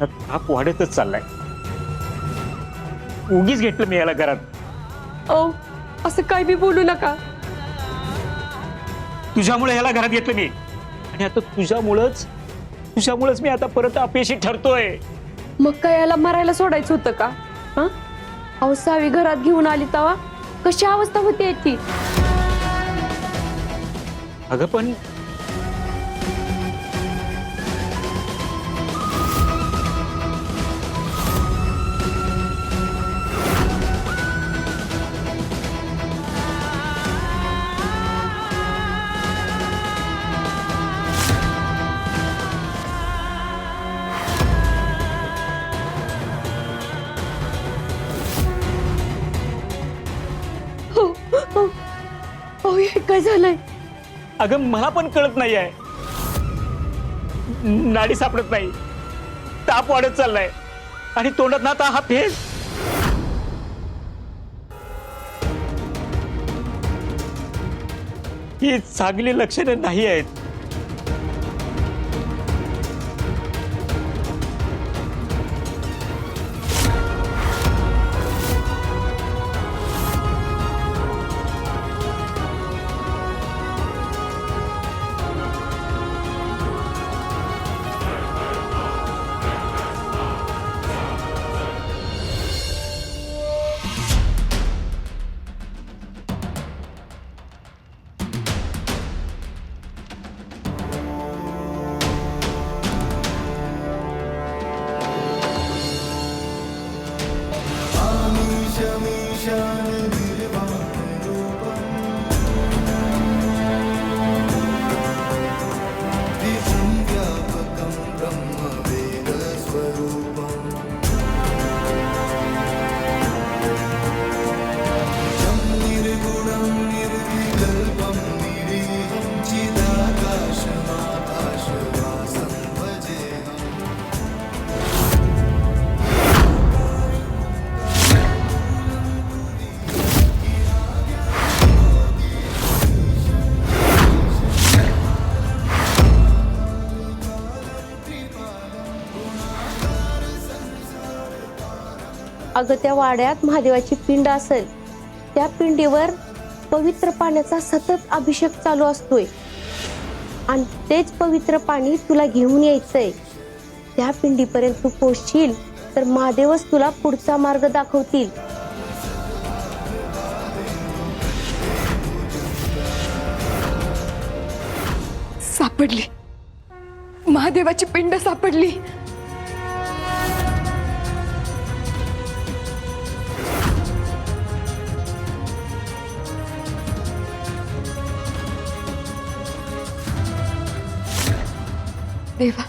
माझा ताप वाढतच चाललाय. उगीच घेतलं मी याला घरात. ओ असं काय बी बोलू नका. तुझ्यामुळे याला घरात घेतलं मी आणि आता तुझ्यामुळेच मी आता परत अपयशी ठरतोय. मग काय याला मरायला सोडायचं होतं का? हा अहो सावी घरात घेऊन आली तवा कशी अवस्था होती याची. अगं पण अहो हे काय झालंय? अगं मला पण कळत नाहीये. नाडी सापडत नाही, ताप वाढत चाललाय आणि तोंडात ना आता हा फेस. ही चांगली लक्षणे नाही आहेत. अगं त्या वाड्यात महादेवाची पिंड असेल, त्या पिंडीवर पवित्र पाण्याचा सतत अभिषेक चालू असतोय आणि तेच पवित्र पाणी तुला घेऊन यायचंय. त्या पिंडीपर्यंत तू पोहोचशील तर महादेवच तुला पुढचा मार्ग दाखवतील. सापडली, महादेवाची पिंड सापडली. देवा,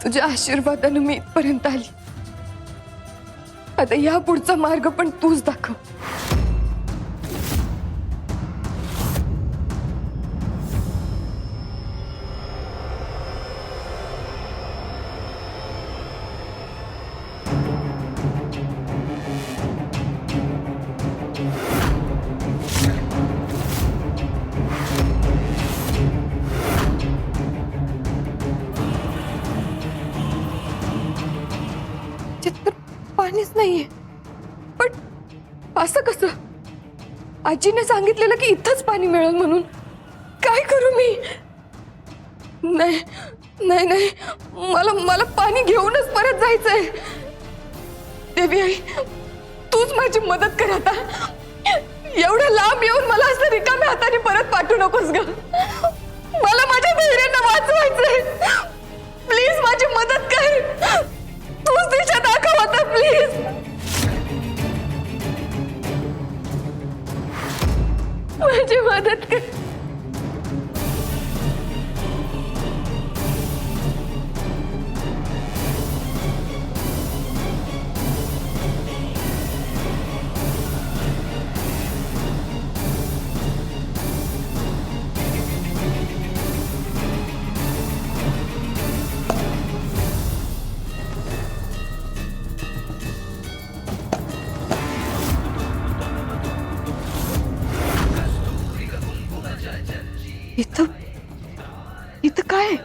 तुझ्या आशीर्वादानं मी इथपर्यंत आली. आता या पुढचा मार्ग पण तूच दाखव. चित्र पाणीच नाहीये, पण असं कसं? आजीने सांगितलेलं की इथंच पाणी मिळेल म्हणून. काय करू मी? नाही नाही नाही, मला पाणी घेऊनच परत जायचंय. देवी आई, तूच माझी मदत कर आता. एवढ्या लांब येऊन मला असं रिकाम्या हाताने परत पाठवू नकोस ग. मला माझ्या धैर्यानं वाचवायचंय. प्लीज माझी मदत कर. तूच दिशा दाखव आता प्लीज. माझी मदत कर. इथं इथं काय?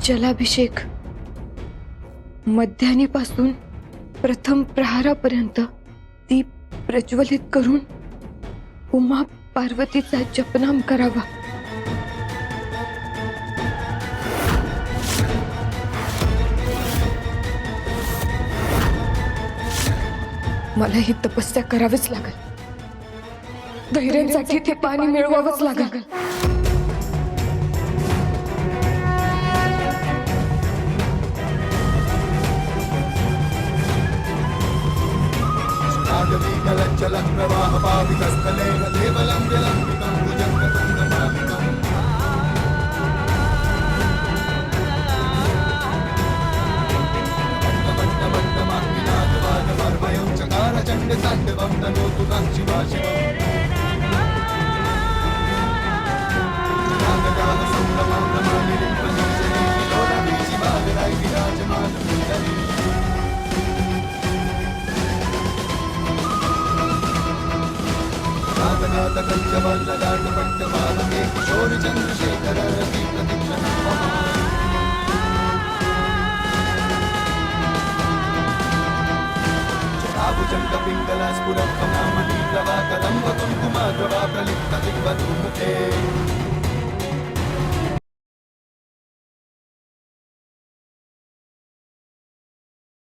जलाभिषेक मध्याह्नीपासून प्रथम प्रहारापर्यंत दीप प्रज्वलित करून उमा पार्वतीचा जपनाम करावा. मला ही तपस्या करावीच लागेल. धैर्यांसाठी ते पाणी मिळवावंच लागेल. जलं प्रवाह पावितस्थले देवलं जलंबितं भुजङ्गतुङ्गमालिकम् वट्टमट्टमट्टमाग्निनाथवादपर्वयं चकार चण्डताण्डवं तनोतु तं शिवा शिवम् नागदाहसंभ्रमं रमालिनीं प्रतीक्षणे विलोलने शिवागराय विराजमानमण्डले नागनाथ कञ्चवल्ललाटपट्टपादके किशोर चन्द्रशेखर रति प्रतीक्षणं मम जटाभुजङ्गपिङ्गला स्फुरत्वनामणि प्रभाकरं वकुङ्कुमाग्रवा प्रलिप्तदिग्वधूमुखे